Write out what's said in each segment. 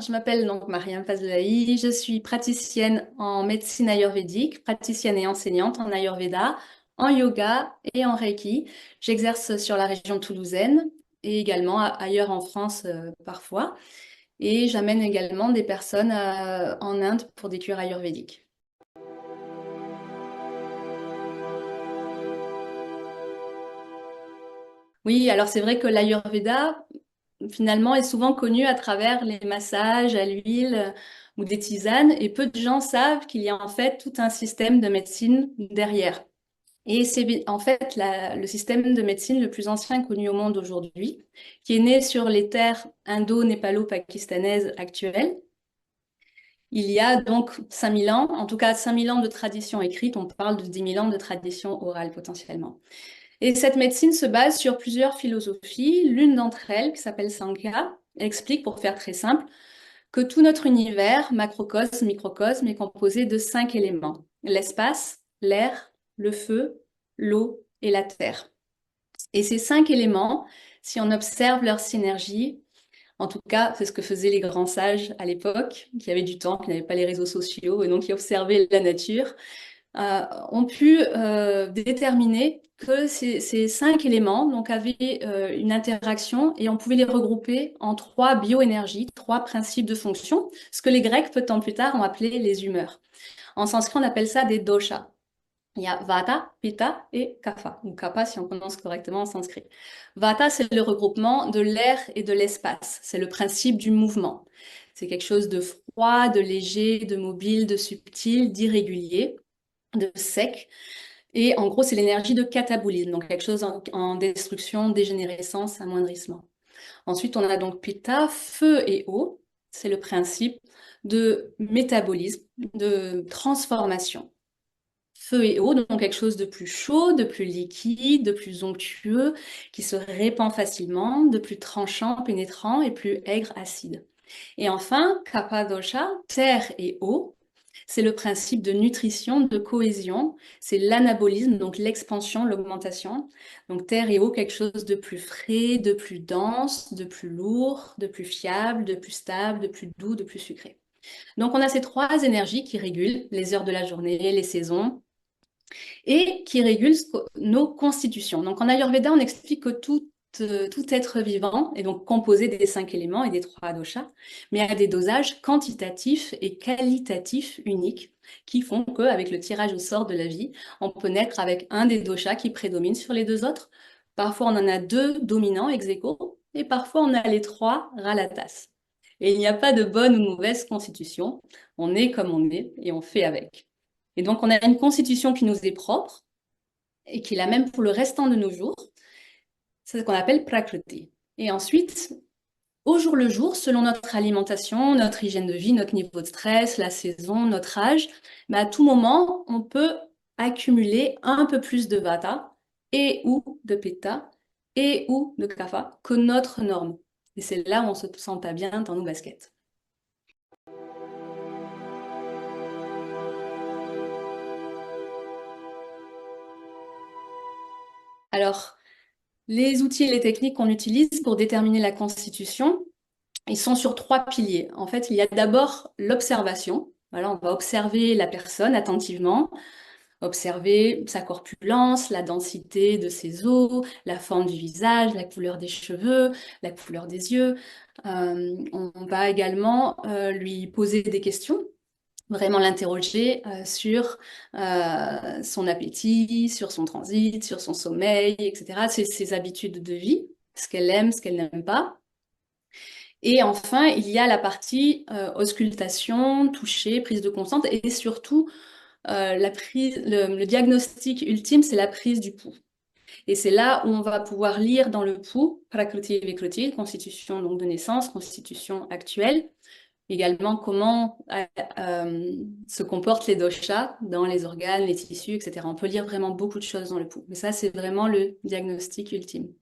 je m'appelle donc Mariam Fazlaï, je suis praticienne en médecine ayurvédique, praticienne et enseignante en Ayurveda, en yoga et en Reiki. J'exerce sur la région toulousaine et également ailleurs en France parfois. Et j'amène également des personnes en Inde pour des cures ayurvédiques. Oui, alors c'est vrai que l'Ayurveda, finalement, est souvent connu à travers les massages à l'huile ou des tisanes, et peu de gens savent qu'il y a en fait tout un système de médecine derrière. Et c'est en fait le système de médecine le plus ancien connu au monde aujourd'hui, qui est né sur les terres indo-népalo-pakistanaises actuelles. Il y a donc 5000 ans, en tout cas 5000 ans de tradition écrite, on parle de 10 000 ans de tradition orale potentiellement. Et cette médecine se base sur plusieurs philosophies. L'une d'entre elles, qui s'appelle Sankhya, explique, pour faire très simple, que tout notre univers, macrocosme, microcosme, est composé de 5 éléments. L'espace, l'air, le feu, l'eau et la terre. Et ces 5 éléments, si on observe leur synergie, en tout cas, c'est ce que faisaient les grands sages à l'époque, qui avaient du temps, qui n'avaient pas les réseaux sociaux, et donc qui observaient la nature, ont pu déterminer que ces 5 éléments donc, avaient une interaction et on pouvait les regrouper en 3 bioénergies, 3 principes de fonction, ce que les Grecs, peu de temps plus tard, ont appelé les humeurs. En sanskrit, on appelle ça des doshas. Il y a Vata, Pitta et Kapha, ou Kapha si on prononce correctement en sanskrit. Vata, c'est le regroupement de l'air et de l'espace. C'est le principe du mouvement. C'est quelque chose de froid, de léger, de mobile, de subtil, d'irrégulier, de sec. Et en gros, c'est l'énergie de catabolisme, donc quelque chose en destruction, dégénérescence, amoindrissement. Ensuite, on a donc Pitta, feu et eau. C'est le principe de métabolisme, de transformation. Feu et eau, donc quelque chose de plus chaud, de plus liquide, de plus onctueux, qui se répand facilement, de plus tranchant, pénétrant et plus aigre, acide. Et enfin, Kapha dosha, terre et eau, c'est le principe de nutrition, de cohésion, c'est l'anabolisme, donc l'expansion, l'augmentation. Donc terre et eau, quelque chose de plus frais, de plus dense, de plus lourd, de plus fiable, de plus stable, de plus doux, de plus sucré. Donc on a ces 3 énergies qui régulent les heures de la journée, les saisons, et qui régule nos constitutions. Donc en Ayurveda, on explique que tout être vivant est donc composé des 5 éléments et des 3 doshas, mais à des dosages quantitatifs et qualitatifs uniques qui font qu'avec le tirage au sort de la vie, on peut naître avec un des doshas qui prédomine sur les 2 autres. Parfois, on en a 2 dominants ex aequo, et parfois, on a les 3 ralatas. Et il n'y a pas de bonne ou mauvaise constitution. On est comme on est et on fait avec. Et donc, on a une constitution qui nous est propre et qui est la même pour le restant de nos jours. C'est ce qu'on appelle Prakriti. Et ensuite, au jour le jour, selon notre alimentation, notre hygiène de vie, notre niveau de stress, la saison, notre âge, mais à tout moment, on peut accumuler un peu plus de Vata et ou de Pitta et ou de Kapha que notre norme. Et c'est là où on se sent pas bien dans nos baskets. Alors, les outils et les techniques qu'on utilise pour déterminer la constitution, ils sont sur 3 piliers. En fait, il y a d'abord l'observation. Voilà, on va observer la personne attentivement, observer sa corpulence, la densité de ses os, la forme du visage, la couleur des cheveux, la couleur des yeux. On va également lui poser des questions, vraiment l'interroger sur son appétit, sur son transit, sur son sommeil, etc., ses habitudes de vie, ce qu'elle aime, ce qu'elle n'aime pas. Et enfin, il y a la partie auscultation, toucher, prise de conscience et surtout le diagnostic ultime, c'est la prise du pouls. Et c'est là où on va pouvoir lire dans le pouls, Prakruti et Vikruti, constitution donc de naissance, constitution actuelle, également comment se comportent les doshas dans les organes, les tissus, etc. On peut lire vraiment beaucoup de choses dans le pouls. Mais ça, c'est vraiment le diagnostic ultime.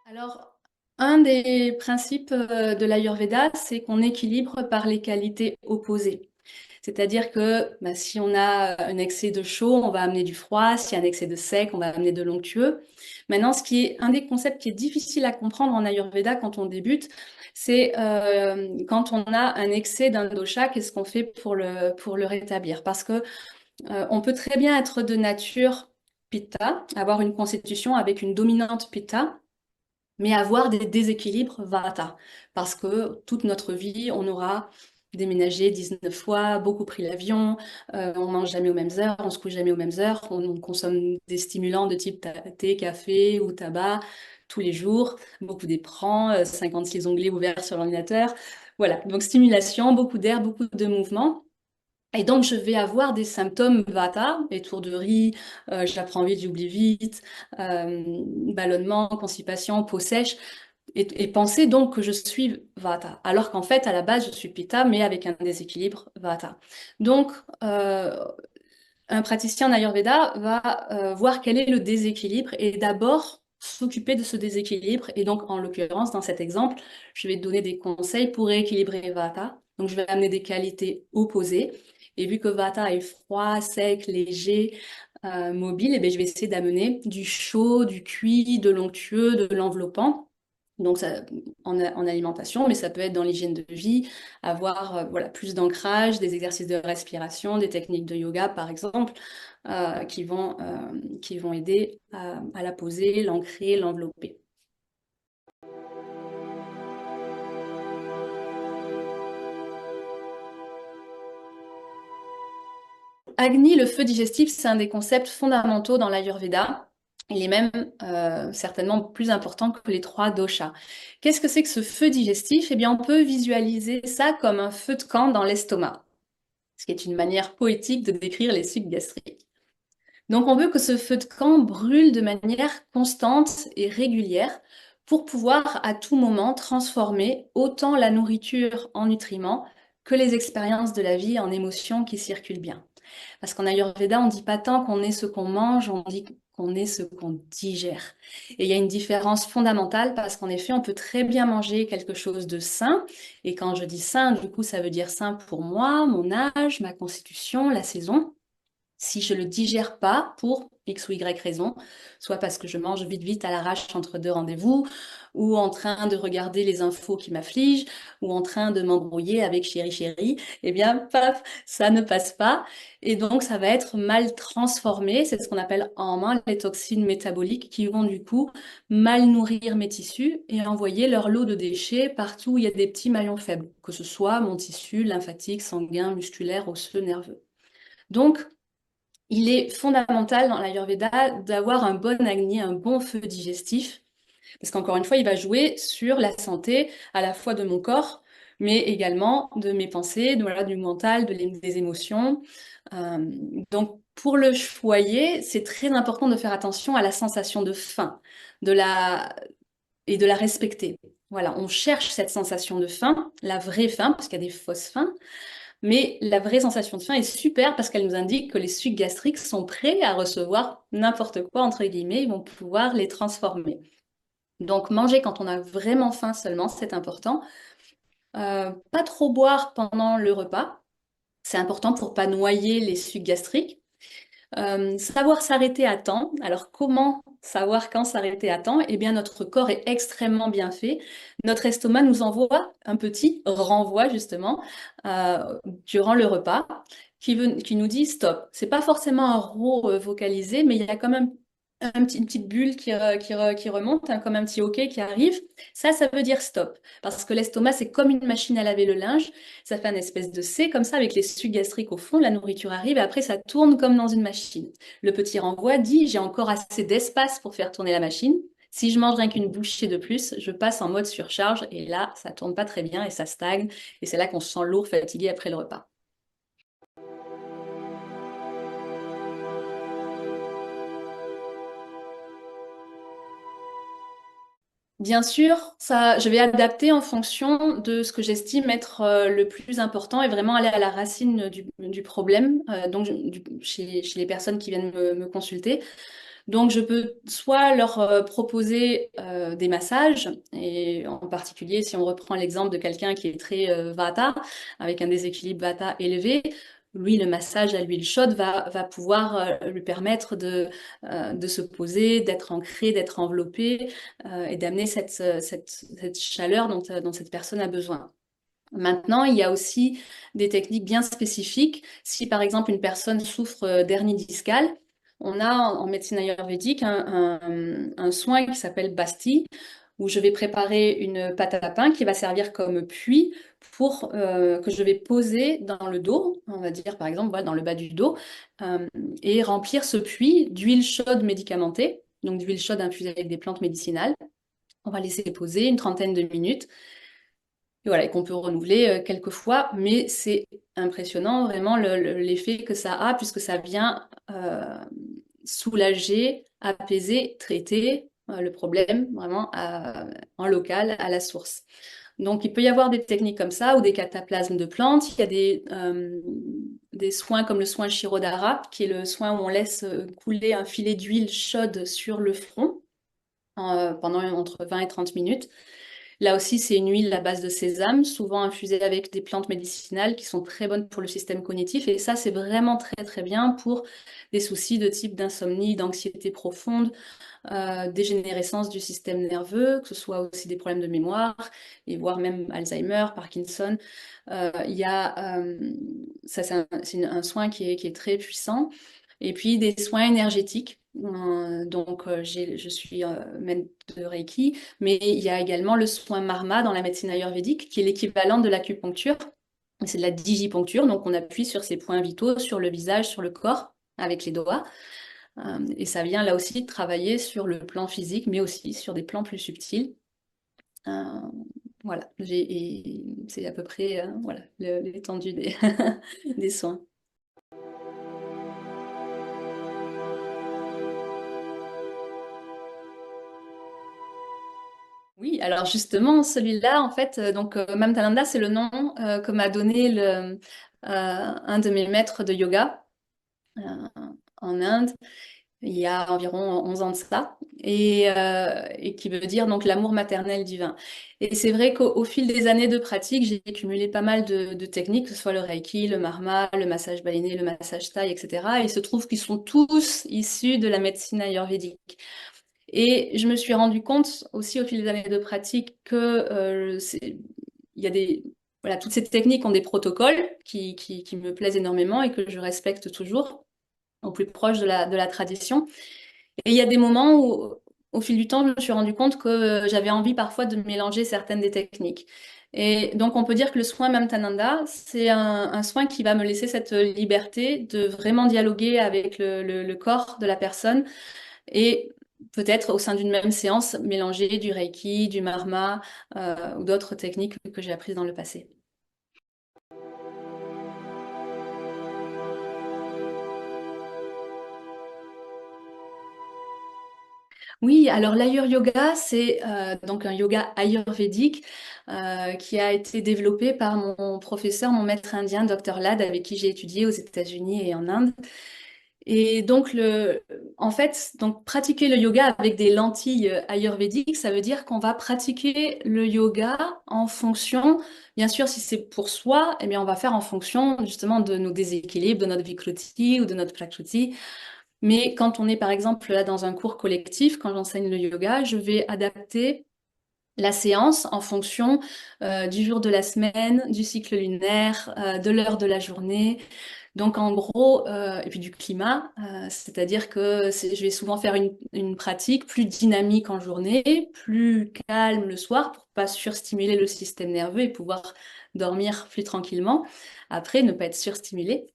Alors, un des principes de l'Ayurveda, c'est qu'on équilibre par les qualités opposées. C'est-à-dire que bah, si on a un excès de chaud, on va amener du froid. S'il y a un excès de sec, on va amener de l'onctueux. Maintenant, ce qui est un des concepts qui est difficile à comprendre en Ayurveda quand on débute, c'est quand on a un excès d'un dosha, qu'est-ce qu'on fait pour le rétablir? Parce que on peut très bien être de nature pitta, avoir une constitution avec une dominante pitta, mais avoir des déséquilibres vata. Parce que toute notre vie, on aura déménagé 19 fois, beaucoup pris l'avion, on mange jamais aux mêmes heures, on se couche jamais aux mêmes heures, on consomme des stimulants de type thé, café ou tabac tous les jours, beaucoup d'écrans, 56 onglets ouverts sur l'ordinateur. Voilà, donc stimulation, beaucoup d'air, beaucoup de mouvement. Et donc, je vais avoir des symptômes Vata, étourderie, j'apprends vite, j'oublie vite, ballonnement, constipation, peau sèche, et penser donc que je suis Vata, alors qu'en fait, à la base, je suis Pitta, mais avec un déséquilibre Vata. Donc, un praticien en Ayurveda va voir quel est le déséquilibre et d'abord s'occuper de ce déséquilibre. Et donc, en l'occurrence, dans cet exemple, je vais te donner des conseils pour rééquilibrer Vata. Donc, je vais amener des qualités opposées. Et vu que Vata est froid, sec, léger, mobile, et bien, je vais essayer d'amener du chaud, du cuit, de l'onctueux, de l'enveloppant. Donc, ça, en alimentation, mais ça peut être dans l'hygiène de vie, avoir voilà, plus d'ancrage, des exercices de respiration, des techniques de yoga, par exemple, qui vont aider à la poser, l'ancrer, l'envelopper. Agni, le feu digestif, c'est un des concepts fondamentaux dans l'Ayurveda. Il est même certainement plus important que les trois doshas. Qu'est-ce que c'est que ce feu digestif? Eh bien, on peut visualiser ça comme un feu de camp dans l'estomac, ce qui est une manière poétique de décrire les sucs gastriques. Donc, on veut que ce feu de camp brûle de manière constante et régulière pour pouvoir à tout moment transformer autant la nourriture en nutriments que les expériences de la vie en émotions qui circulent bien. Parce qu'en Ayurveda, on ne dit pas tant qu'on est ce qu'on mange, on dit qu'on est ce qu'on digère. Et il y a une différence fondamentale parce qu'en effet, on peut très bien manger quelque chose de sain. Et quand je dis sain, du coup, ça veut dire sain pour moi, mon âge, ma constitution, la saison. Si je le digère pas pour X ou Y raison, soit parce que je mange vite vite à l'arrache entre deux rendez-vous, ou en train de regarder les infos qui m'affligent, ou en train de m'embrouiller avec chéri chéri, eh bien, paf, ça ne passe pas. Et donc, ça va être mal transformé. C'est ce qu'on appelle en main les toxines métaboliques qui vont du coup mal nourrir mes tissus et envoyer leur lot de déchets partout où il y a des petits maillons faibles, que ce soit mon tissu lymphatique, sanguin, musculaire, osseux, nerveux. Donc, il est fondamental dans l'Ayurveda d'avoir un bon agni, un bon feu digestif, parce qu'encore une fois, il va jouer sur la santé à la fois de mon corps, mais également de mes pensées, voilà, du mental, des émotions. Euh, donc, pour le choyer, c'est très important de faire attention à la sensation de faim, de la, et de la respecter. Voilà, on cherche cette sensation de faim, la vraie faim, parce qu'il y a des fausses faims, mais la vraie sensation de faim est super parce qu'elle nous indique que les sucs gastriques sont prêts à recevoir n'importe quoi, entre guillemets, ils vont pouvoir les transformer. Donc manger quand on a vraiment faim seulement, c'est important. Pas trop boire pendant le repas, c'est important pour pas noyer les sucs gastriques. Savoir s'arrêter à temps. Alors, comment savoir quand s'arrêter à temps? Eh bien, notre corps est extrêmement bien fait. Notre estomac nous envoie un petit renvoi, justement, durant le repas, qui nous dit stop. C'est pas forcément un rot vocalisé, mais il y a quand même une petite bulle qui remonte, hein, comme un petit OK qui arrive. Ça veut dire stop. Parce que l'estomac, c'est comme une machine à laver le linge. Ça fait un espèce de C comme ça, avec les sucs gastriques au fond, la nourriture arrive et après ça tourne comme dans une machine. Le petit renvoi dit, j'ai encore assez d'espace pour faire tourner la machine. Si je mange rien qu'une bouchée de plus, je passe en mode surcharge et là, ça tourne pas très bien et ça stagne. Et c'est là qu'on se sent lourd, fatigué après le repas. Bien sûr, ça, je vais adapter en fonction de ce que j'estime être le plus important et vraiment aller à la racine du problème, donc chez les personnes qui viennent me consulter. Donc, je peux soit leur proposer des massages, et en particulier si on reprend l'exemple de quelqu'un qui est très Vata, avec un déséquilibre Vata élevé, lui, le massage à l'huile chaude va pouvoir lui permettre de se poser, d'être ancré, d'être enveloppé et d'amener cette chaleur dont cette personne a besoin. Maintenant, il y a aussi des techniques bien spécifiques. Si par exemple une personne souffre d'hernie discale, on a en médecine ayurvédique un soin qui s'appelle Basti, où je vais préparer une pâte à pain qui va servir comme puits pour que je vais poser dans le dos, on va dire par exemple voilà, dans le bas du dos, euh, et remplir ce puits d'huile chaude médicamentée, donc d'huile chaude infusée avec des plantes médicinales. On va laisser poser une trentaine de minutes. Et voilà, et qu'on peut renouveler quelques fois, mais c'est impressionnant vraiment l'effet que ça a, puisque ça vient soulager, apaiser, traiter le problème vraiment en local, à la source. Donc, il peut y avoir des techniques comme ça ou des cataplasmes de plantes. Il y a des soins comme le soin Shirodhara, qui est le soin où on laisse couler un filet d'huile chaude sur le front pendant entre 20 et 30 minutes. Là aussi, c'est une huile à base de sésame, souvent infusée avec des plantes médicinales qui sont très bonnes pour le système cognitif. Et ça, c'est vraiment très, très bien pour des soucis de type d'insomnie, d'anxiété profonde, dégénérescence du système nerveux, que ce soit aussi des problèmes de mémoire, et voire même Alzheimer, Parkinson. Il y a, ça, c'est un soin qui est très puissant. Et puis des soins énergétiques. Donc, je suis maître de Reiki, mais il y a également le soin Marma dans la médecine ayurvédique, qui est l'équivalent de l'acupuncture. C'est de la digipuncture, donc on appuie sur ces points vitaux, sur le visage, sur le corps, avec les doigts. Et ça vient là aussi travailler sur le plan physique, mais aussi sur des plans plus subtils. Euh, voilà, c'est à peu près voilà, l'étendue des soins. Oui, alors justement, celui-là, en fait, donc Mamtananda, c'est le nom que m'a donné un de mes maîtres de yoga euh, en Inde, il y a environ 11 ans de ça, et qui veut dire donc l'amour maternel divin. Et c'est vrai qu'au fil des années de pratique, j'ai accumulé pas mal de techniques, que ce soit le Reiki, le Marma, le massage baleiné, le massage Thai, etc. Et il se trouve qu'ils sont tous issus de la médecine ayurvédique. Et je me suis rendu compte aussi au fil des années de pratique que il y a voilà, toutes ces techniques ont des protocoles qui me plaisent énormément et que je respecte toujours au plus proche de la tradition. Et il y a des moments où, au fil du temps, je me suis rendu compte que j'avais envie parfois de mélanger certaines des techniques. Et donc, on peut dire que le soin Mamtananda, c'est un soin qui va me laisser cette liberté de vraiment dialoguer avec le corps de la personne et peut-être au sein d'une même séance mélanger du Reiki, du Marma ou d'autres techniques que j'ai apprises dans le passé. Oui, alors l'Ayur Yoga, c'est donc un yoga ayurvédique qui a été développé par mon professeur, mon maître indien, Dr. Lad, avec qui j'ai étudié aux États-Unis et en Inde. Et donc, en fait, donc pratiquer le yoga avec des lentilles ayurvédiques, ça veut dire qu'on va pratiquer le yoga en fonction, bien sûr, si c'est pour soi, eh bien, on va faire en fonction justement de nos déséquilibres, de notre vikruti ou de notre prakruti. Mais quand on est, par exemple, là dans un cours collectif, quand j'enseigne le yoga, je vais adapter la séance en fonction du jour de la semaine, du cycle lunaire, de l'heure de la journée. Donc en gros, et puis du climat, c'est-à-dire que je vais souvent faire une pratique plus dynamique en journée, plus calme le soir pour pas surstimuler le système nerveux et pouvoir dormir plus tranquillement. Après, ne pas être surstimulé.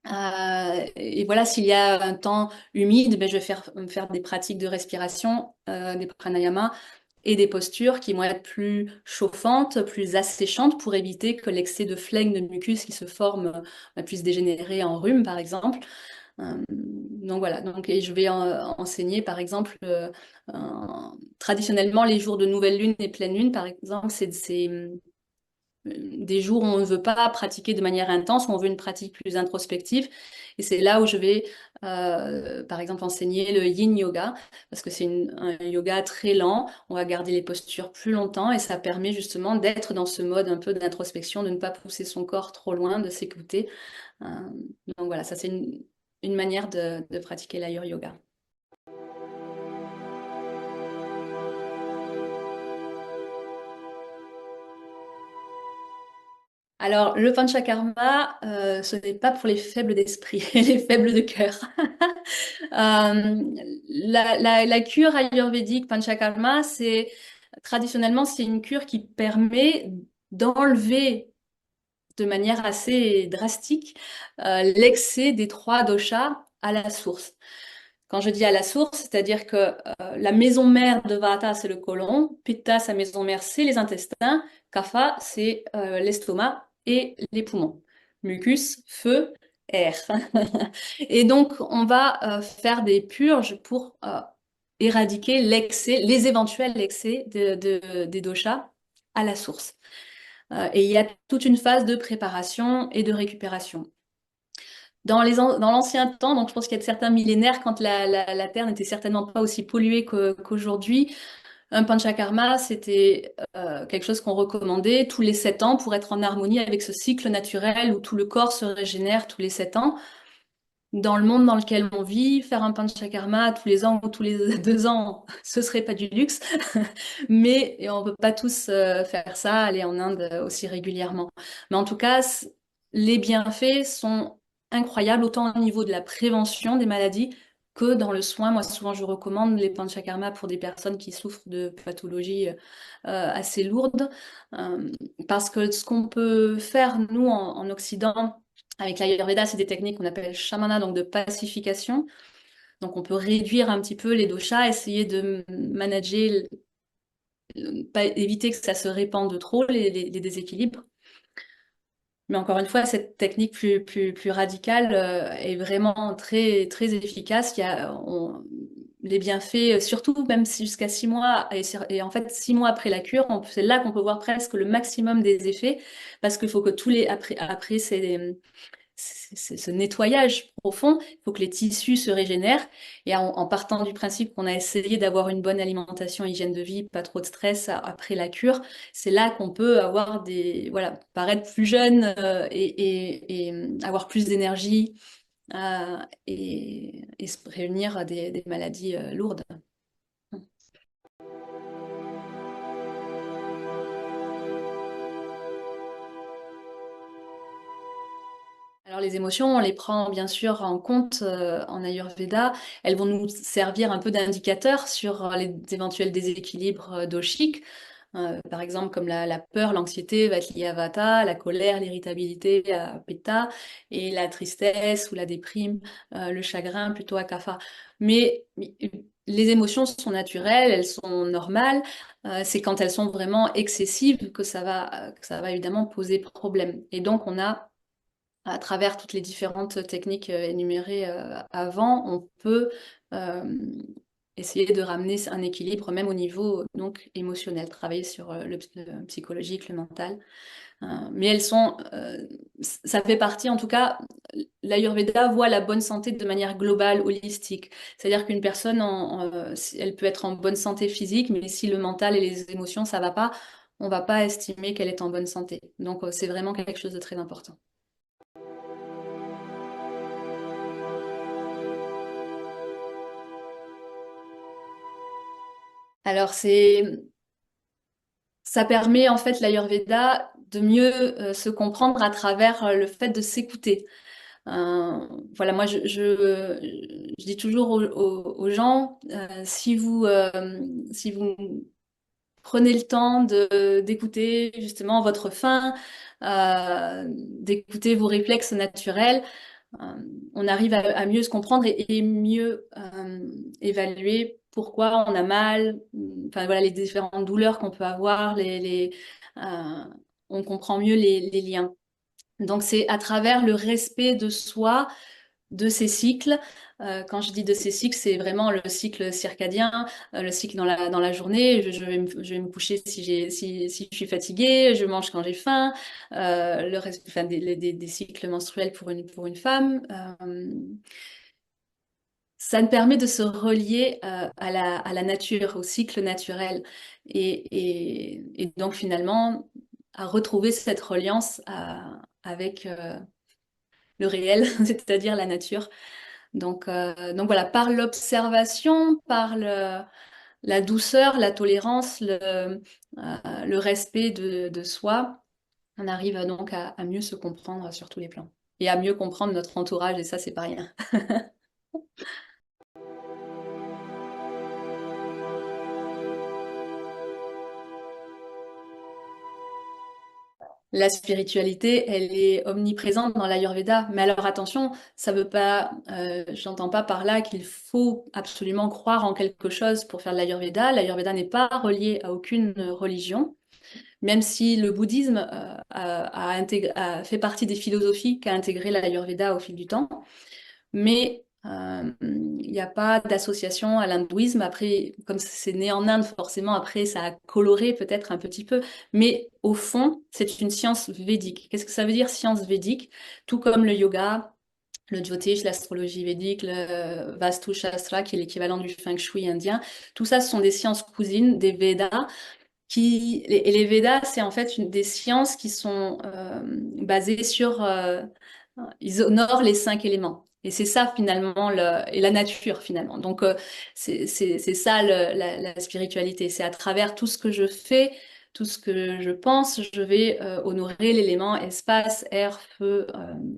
Et voilà, s'il y a un temps humide, ben, je vais faire des pratiques de respiration, des pranayama et des postures qui vont être plus chauffantes, plus asséchantes pour éviter que l'excès de flegme, de mucus qui se forme puisse dégénérer en rhume, par exemple. Donc voilà, donc, et je vais enseigner, par exemple, traditionnellement, les jours de nouvelle lune et pleine lune, par exemple, c'est des jours où on ne veut pas pratiquer de manière intense, où on veut une pratique plus introspective. Et c'est là où je vais, par exemple, enseigner le yin yoga, parce que c'est un yoga très lent. On va garder les postures plus longtemps et ça permet justement d'être dans ce mode un peu d'introspection, de ne pas pousser son corps trop loin, de s'écouter. Euh, donc voilà, ça c'est une manière de pratiquer l'Ayur Yoga. Alors, le panchakarma, ce n'est pas pour les faibles d'esprit et les faibles de cœur. La cure ayurvédique panchakarma, traditionnellement, c'est une cure qui permet d'enlever de manière assez drastique l'excès des trois doshas à la source. Quand je dis à la source, c'est-à-dire que la maison mère de Vata, c'est le côlon, Pitta, sa maison mère, c'est les intestins, Kapha, c'est l'estomac et les poumons. Mucus, feu, air. Et donc, on va faire des purges pour éradiquer l'excès, les éventuels excès des doshas à la source. Et il y a toute une phase de préparation et de récupération. Dans l'ancien temps, donc je pense qu'il y a certains millénaires, quand la Terre n'était certainement pas aussi polluée qu'aujourd'hui, un panchakarma, c'était quelque chose qu'on recommandait tous les 7 ans pour être en harmonie avec ce cycle naturel où tout le corps se régénère tous les 7 ans. Dans le monde dans lequel on vit, faire un panchakarma tous les ans ou tous les 2 ans, ce serait pas du luxe, mais on peut pas tous faire ça, aller en Inde aussi régulièrement. Mais en tout cas, les bienfaits sont incroyables, autant au niveau de la prévention des maladies que dans le soin. Moi, souvent, je recommande les panchakarma pour des personnes qui souffrent de pathologies assez lourdes, parce que ce qu'on peut faire, nous, en Occident, avec l'Ayurveda, c'est des techniques qu'on appelle shamana, donc de pacification. Donc on peut réduire un petit peu les doshas, essayer de manager, pas éviter que ça se répande trop, les déséquilibres. Mais encore une fois, cette technique plus radicale est vraiment très, très efficace. Les bienfaits, surtout même si jusqu'à 6 mois, et en fait 6 mois après la cure, c'est là qu'on peut voir presque le maximum des effets, parce qu'il faut que après ce nettoyage profond, il faut que les tissus se régénèrent. Et en partant du principe qu'on a essayé d'avoir une bonne alimentation, hygiène de vie, pas trop de stress après la cure, c'est là qu'on peut avoir voilà, paraître plus jeune et avoir plus d'énergie et se prévenir des maladies lourdes. Alors les émotions, on les prend bien sûr en compte en Ayurveda. Elles vont nous servir un peu d'indicateur sur les éventuels déséquilibres doshiques. Par exemple, comme la peur, l'anxiété va être liée à Vata, la colère, l'irritabilité à Pitta, et la tristesse ou la déprime, le chagrin plutôt à Kapha. Mais les émotions sont naturelles, elles sont normales. C'est quand elles sont vraiment excessives que ça va évidemment poser problème. Et donc on a à travers toutes les différentes techniques énumérées avant, on peut euh, essayer de ramener un équilibre même au niveau donc émotionnel, travailler sur le psychologique, le mental. Mais ça fait partie, en tout cas, l'Ayurveda voit la bonne santé de manière globale, holistique. C'est-à-dire qu'une personne, elle peut être en bonne santé physique, mais si le mental et les émotions, ça va pas, on va pas estimer qu'elle est en bonne santé. Donc, c'est vraiment quelque chose de très important. Alors, ça permet en fait l'Ayurveda de mieux se comprendre à travers le fait de s'écouter. Voilà, moi je dis toujours aux gens, si vous prenez le temps d'écouter justement votre faim, d'écouter vos réflexes naturels, euh, on arrive à mieux se comprendre et mieux évaluer pourquoi on a mal, enfin voilà les différentes douleurs qu'on peut avoir, euh, on comprend mieux les liens. Donc c'est à travers le respect de soi, de ces cycles. Quand je dis de ces cycles, c'est vraiment le cycle circadien, le cycle dans la journée. Je vais me coucher si je suis fatiguée, je mange quand j'ai faim, le reste, enfin, des cycles menstruels pour une femme. Ça me permet de se relier à la nature, au cycle naturel, et donc finalement à retrouver cette reliance avec le réel, c'est-à-dire la nature. Donc voilà, par l'observation, la douceur, la tolérance, le respect de soi, on arrive donc à mieux se comprendre sur tous les plans et à mieux comprendre notre entourage, et ça, c'est pas rien. La spiritualité, elle est omniprésente dans l'Ayurveda. Mais alors attention, ça veut pas, j'entends pas par là qu'il faut absolument croire en quelque chose pour faire de l'Ayurveda. L'Ayurveda n'est pas relié à aucune religion, même si le bouddhisme a fait partie des philosophies qu'a intégré l'Ayurveda au fil du temps. Mais il n'y a pas d'association à l'hindouisme. Après, comme c'est né en Inde, forcément, après, ça a coloré peut-être un petit peu. Mais au fond, c'est une science védique. Qu'est-ce que ça veut dire, science védique? Tout comme le yoga, le jyotish, l'astrologie védique, le Vastu Shastra, qui est l'équivalent du feng shui indien. Tout ça, ce sont des sciences cousines des Védas. Et les Védas, c'est en fait des sciences qui sont basées sur ils honorent les cinq éléments. Et c'est ça finalement, et la nature finalement. Donc c'est ça la spiritualité. C'est à travers tout ce que je fais, tout ce que je pense, je vais honorer l'élément espace, air, feu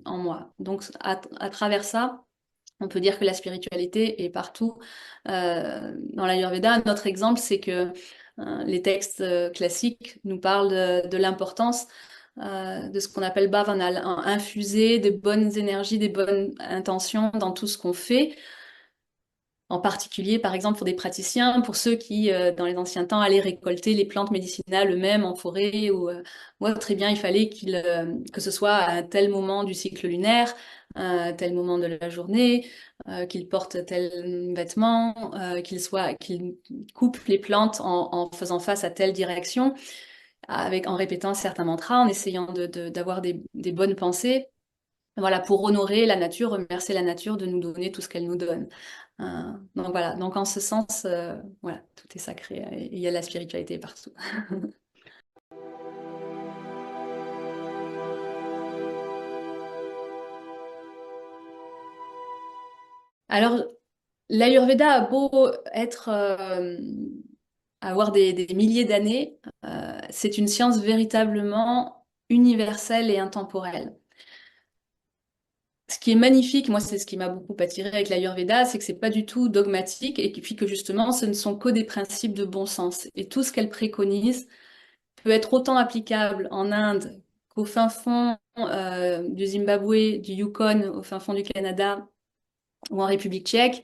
en moi. Donc à travers ça, on peut dire que la spiritualité est partout dans l'Ayurveda. Notre exemple, c'est que les textes classiques nous parlent de l'importance de ce qu'on appelle bhavana, infuser des bonnes énergies, des bonnes intentions dans tout ce qu'on fait. En particulier, par exemple, pour des praticiens, pour ceux qui, dans les anciens temps, allaient récolter les plantes médicinales eux-mêmes en forêt ou autre, très bien, il fallait que ce soit à un tel moment du cycle lunaire, à tel moment de la journée, qu'ils portent tel vêtement, qu'ils coupent les plantes en faisant face à telle direction, en répétant certains mantras, en essayant d'avoir des bonnes pensées. Voilà, pour honorer la nature, remercier la nature de nous donner tout ce qu'elle nous donne. Donc voilà, donc en ce sens, voilà, tout est sacré et il y a la spiritualité partout. Alors, l'Ayurveda a beau avoir des milliers d'années, c'est une science véritablement universelle et intemporelle. Ce qui est magnifique, moi c'est ce qui m'a beaucoup attiré avec l'Ayurveda, c'est que c'est pas du tout dogmatique et puis que justement ce ne sont que des principes de bon sens. Et tout ce qu'elle préconise peut être autant applicable en Inde qu'au fin fond du Zimbabwe, du Yukon, au fin fond du Canada ou en République tchèque,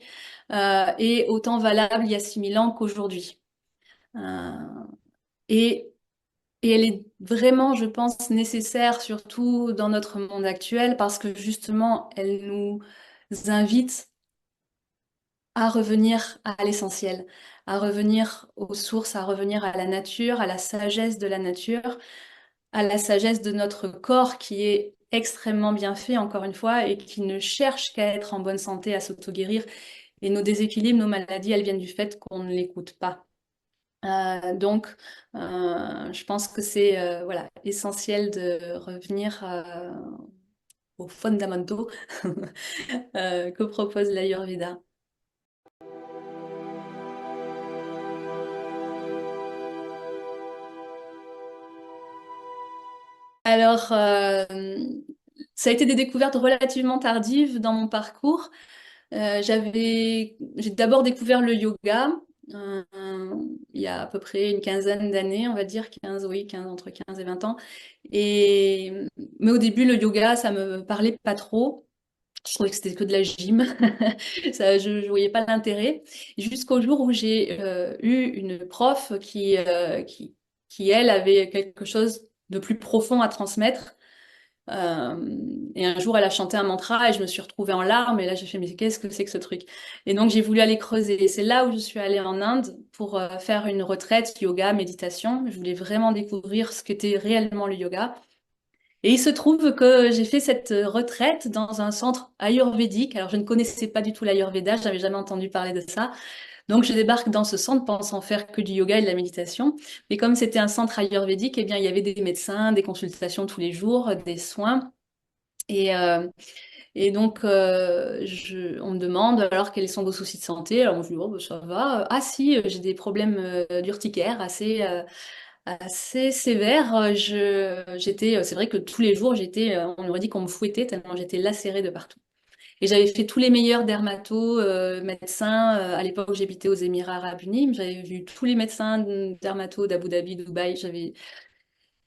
et autant valable il y a 6000 ans qu'aujourd'hui. Euh, et, et elle est vraiment, je pense, nécessaire, surtout dans notre monde actuel, parce que justement, elle nous invite à revenir à l'essentiel, à revenir aux sources, à revenir à la nature, à la sagesse de la nature, à la sagesse de notre corps qui est extrêmement bien fait, encore une fois, et qui ne cherche qu'à être en bonne santé, à s'auto-guérir. Et nos déséquilibres, nos maladies, elles viennent du fait qu'on ne l'écoute pas. Je pense que c'est voilà, essentiel de revenir aux fondamentaux que propose l'Ayurveda. Alors, ça a été des découvertes relativement tardives dans mon parcours. J'ai d'abord découvert le yoga euh, il y a à peu près une quinzaine d'années, on va dire 15, oui, 15, entre 15 et 20 ans. Et, mais au début, le yoga, ça me parlait pas trop. Je trouvais que c'était que de la gym. Je voyais pas l'intérêt. Jusqu'au jour où j'ai eu une prof qui, elle, avait quelque chose de plus profond à transmettre Et un jour, elle a chanté un mantra et je me suis retrouvée en larmes. Et là, j'ai fait, mais qu'est-ce que c'est que ce truc? Et donc, j'ai voulu aller creuser. Et c'est là où je suis allée en Inde pour faire une retraite yoga, méditation. Je voulais vraiment découvrir ce qu'était réellement le yoga. Et il se trouve que j'ai fait cette retraite dans un centre ayurvédique. Alors, je ne connaissais pas du tout l'ayurveda, je n'avais jamais entendu parler de ça. Donc, je débarque dans ce centre pensant faire que du yoga et de la méditation. Mais comme c'était un centre ayurvédique, eh bien, il y avait des médecins, des consultations tous les jours, des soins. Et, euh, et donc, on me demande alors quels sont vos soucis de santé. Alors, moi, je dis, oh, bah, ça va. Ah, si, j'ai des problèmes d'urticaire assez sévères. C'est vrai que tous les jours, on aurait dit qu'on me fouettait tellement j'étais lacérée de partout. Et j'avais fait tous les meilleurs dermatos, médecins. À l'époque, j'habitais aux Émirats Arabes Unis. J'avais vu tous les médecins dermatos d'Abu Dhabi, Dubaï.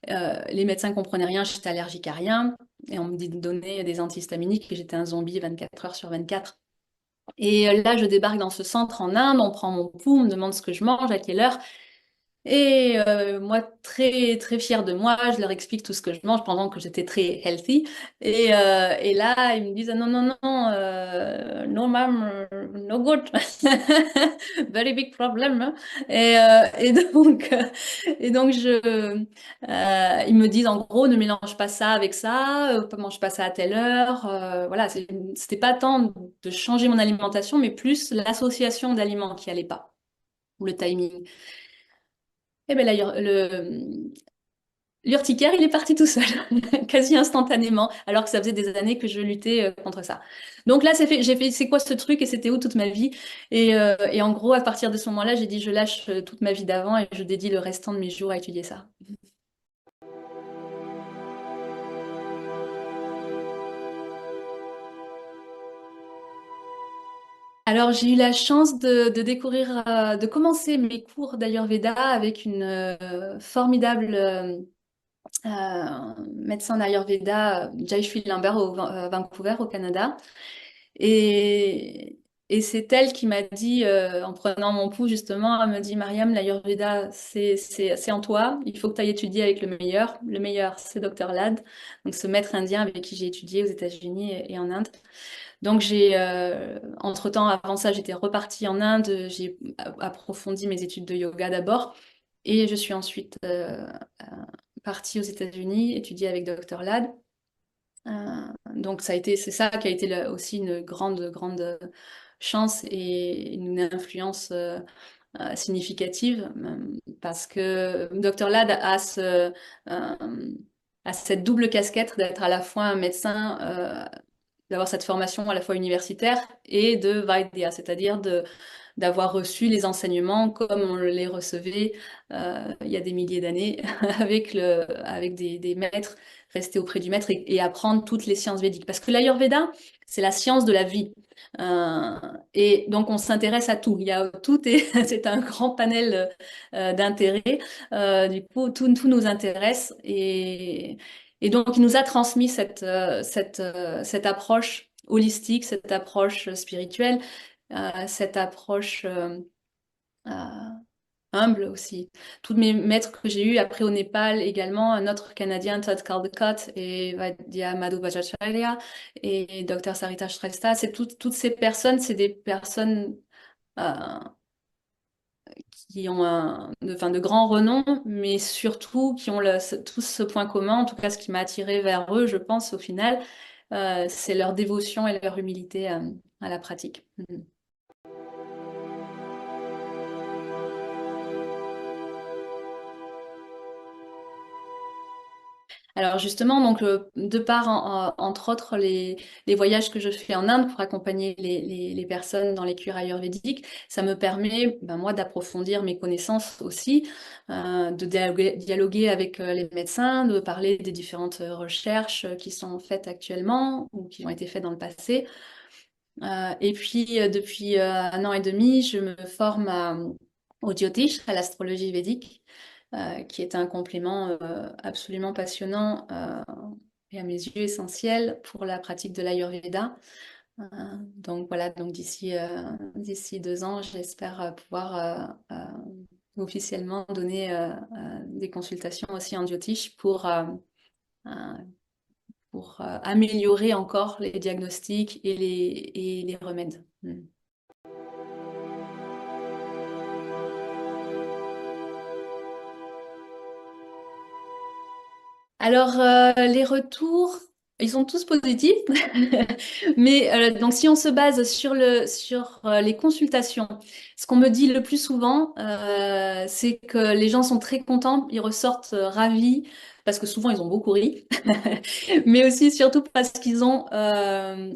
Les médecins comprenaient rien, j'étais allergique à rien. Et on me donnait des antihistaminiques et j'étais un zombie 24 heures sur 24. Et là, je débarque dans ce centre en Inde, on prend mon pouls, on me demande ce que je mange, à quelle heure. Et moi, très très fière de moi, je leur explique tout ce que je mange pendant que j'étais très healthy. Et là, ils me disent non, non, non, no, ma'am, no good. Very big problem, hein. Ils me disent en gros, ne mélange pas ça avec ça, mange pas ça à telle heure. Voilà, c'était pas tant de changer mon alimentation, mais plus l'association d'aliments qui allait pas, ou le timing. Eh ben là, l'urticaire, il est parti tout seul, quasi instantanément, alors que ça faisait des années que je luttais contre ça. Donc là, j'ai fait, c'est quoi ce truc et c'était où toute ma vie? Et en gros, à partir de ce moment-là, j'ai dit, je lâche toute ma vie d'avant et je dédie le restant de mes jours à étudier ça. Alors, j'ai eu la chance de découvrir, de commencer mes cours d'Ayurveda avec une formidable médecin d'Ayurveda, Jayashree Limber, Vancouver, au Canada. Et, et c'est elle qui m'a dit, en prenant mon pouls justement, elle me dit, Mariam, l'Ayurveda, c'est en toi, il faut que tu ailles étudier avec le meilleur. Le meilleur, c'est Dr. Lad, donc ce maître indien avec qui j'ai étudié aux États-Unis et en Inde. Donc entre-temps, avant ça, j'étais repartie en Inde, j'ai approfondi mes études de yoga d'abord, et je suis ensuite partie aux États-Unis, étudier avec Dr. Lad. Donc c'est ça qui a été aussi une grande, grande chance et une influence significative, parce que Dr. Lad a cette double casquette d'être à la fois un médecin, d'avoir cette formation à la fois universitaire et de Vaidya, c'est-à-dire d'avoir reçu les enseignements comme on les recevait il y a des milliers d'années avec des maîtres, rester auprès du maître et apprendre toutes les sciences védiques. Parce que l'Ayurveda, c'est la science de la vie. Euh, et donc on s'intéresse à tout. C'est un grand panel d'intérêts. Du coup, tout nous intéresse et donc il nous a transmis cette approche holistique, cette approche spirituelle, cette approche euh, humble aussi. Tous mes maîtres que j'ai eus après au Népal également, un autre Canadien, Todd Caldecott et Vaidya Madhu Bhattacharya et Dr Sarita Shrestha, toutes ces personnes, c'est des personnes euh, qui ont de grand renom, mais surtout qui ont tous ce point commun, en tout cas ce qui m'a attiré vers eux, je pense au final, c'est leur dévotion et leur humilité à la pratique. Alors justement, donc de par entre autres les voyages que je fais en Inde pour accompagner les personnes dans les cures ayurvédiques, ça me permet, ben, moi, d'approfondir mes connaissances aussi, de dialoguer avec les médecins, de parler des différentes recherches qui sont faites actuellement ou qui ont été faites dans le passé. Et puis depuis un an et demi, je me forme au Jyotish, à l'astrologie védique, qui est un complément absolument passionnant et à mes yeux essentiel pour la pratique de l'Ayurveda. Euh, donc voilà, donc d'ici 2 ans, j'espère pouvoir officiellement donner des consultations aussi en Jyotish pour améliorer encore les diagnostics et les remèdes. Alors, les retours, ils sont tous positifs. Mais donc, si on se base sur les consultations, ce qu'on me dit le plus souvent, c'est que les gens sont très contents, ils ressortent ravis, parce que souvent, ils ont beaucoup ri, mais aussi, surtout, parce qu'ils ont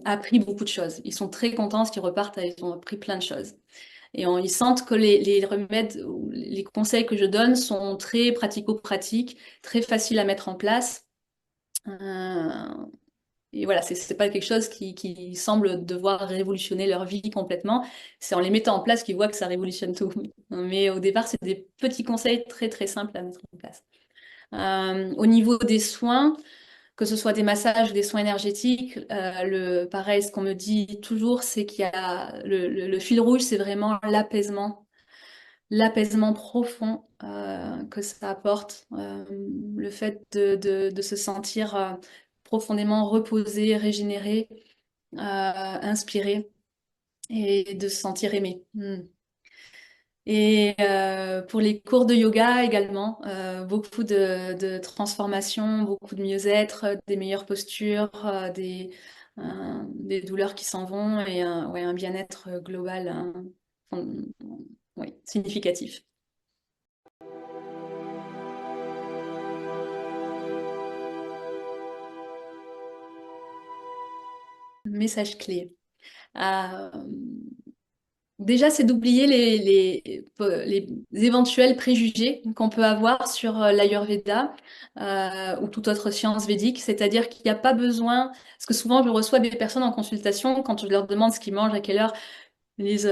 appris beaucoup de choses. Ils sont très contents parce qu'ils repartent, ils ont appris plein de choses. Et ils sentent que les remèdes, ou les conseils que je donne sont très pratico-pratiques, très faciles à mettre en place. Euh, et voilà, c'est pas quelque chose qui semble devoir révolutionner leur vie complètement. C'est en les mettant en place qu'ils voient que ça révolutionne tout. Mais au départ, c'est des petits conseils très très simples à mettre en place. Au niveau des soins, que ce soit des massages ou des soins énergétiques, pareil, ce qu'on me dit toujours, c'est qu'il y a le fil rouge, c'est vraiment l'apaisement profond que ça apporte, le fait de se sentir profondément reposé, régénéré, inspiré et de se sentir aimé. Et pour les cours de yoga également, beaucoup de transformation, beaucoup de mieux-être, des meilleures postures, des douleurs qui s'en vont et ouais, un bien-être global, oui, significatif. Message clé. Euh, Déjà, c'est d'oublier les éventuels préjugés qu'on peut avoir sur l'Ayurveda ou toute autre science védique. C'est-à-dire qu'il n'y a pas besoin, parce que souvent je reçois des personnes en consultation, quand je leur demande ce qu'ils mangent, à quelle heure, ils disent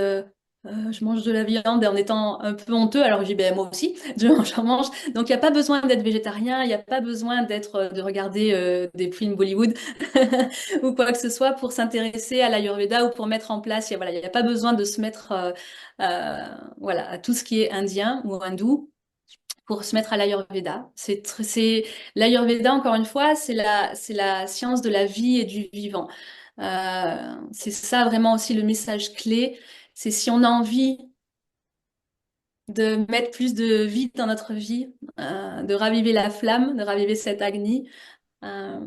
je mange de la viande et en étant un peu honteux, alors je dis ben, moi aussi, j'en mange. Donc il n'y a pas besoin d'être végétarien, il n'y a pas besoin de regarder des films Bollywood ou quoi que ce soit pour s'intéresser à l'Ayurveda ou pour mettre en place. Voilà, il n'y a pas besoin de se mettre voilà, à tout ce qui est indien ou hindou pour se mettre à l'Ayurveda. L'Ayurveda, encore une fois, c'est la science de la vie et du vivant. C'est ça vraiment aussi le message clé. C'est si on a envie de mettre plus de vie dans notre vie, de raviver la flamme, de raviver cette agni, euh,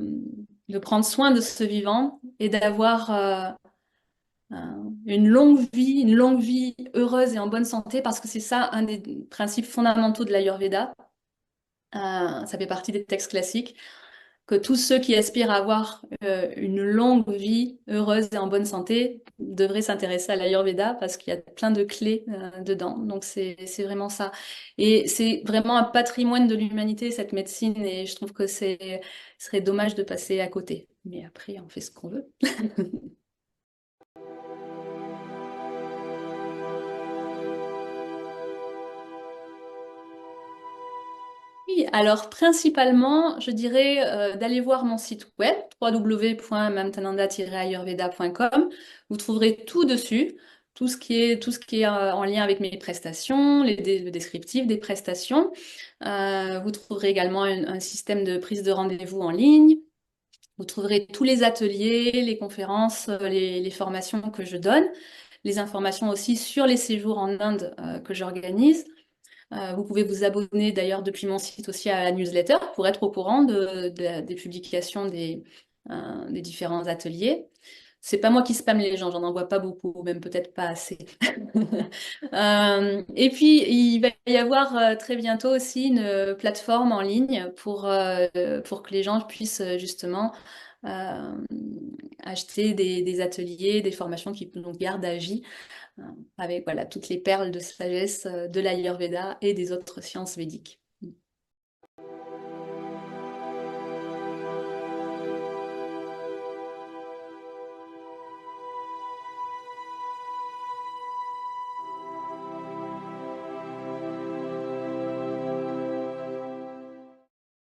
de prendre soin de ce vivant et d'avoir une longue vie heureuse et en bonne santé, parce que c'est ça un des principes fondamentaux de l'Ayurveda. Ça fait partie des textes classiques, que tous ceux qui aspirent à avoir une longue vie heureuse et en bonne santé devraient s'intéresser à l'Ayurveda parce qu'il y a plein de clés dedans. Donc c'est vraiment ça. Et c'est vraiment un patrimoine de l'humanité, cette médecine, et je trouve que ce serait dommage de passer à côté. Mais après, on fait ce qu'on veut. Oui, alors principalement, je dirais d'aller voir mon site web www.mamtananda-ayurveda.com. Vous trouverez tout dessus, tout ce qui est en lien avec mes prestations, le descriptif des prestations. Vous trouverez également un système de prise de rendez-vous en ligne. Vous trouverez tous les ateliers, les conférences, les formations que je donne, les informations aussi sur les séjours en Inde que j'organise. Vous pouvez vous abonner d'ailleurs depuis mon site aussi à la newsletter pour être au courant des publications des différents ateliers. C'est pas moi qui spamme les gens, j'en envoie pas beaucoup, même peut-être pas assez. Et puis, il va y avoir très bientôt aussi une plateforme en ligne pour que les gens puissent justement euh, acheter des ateliers, des formations qui nous gardent à vie avec voilà, toutes les perles de sagesse de l'Ayurveda et des autres sciences védiques.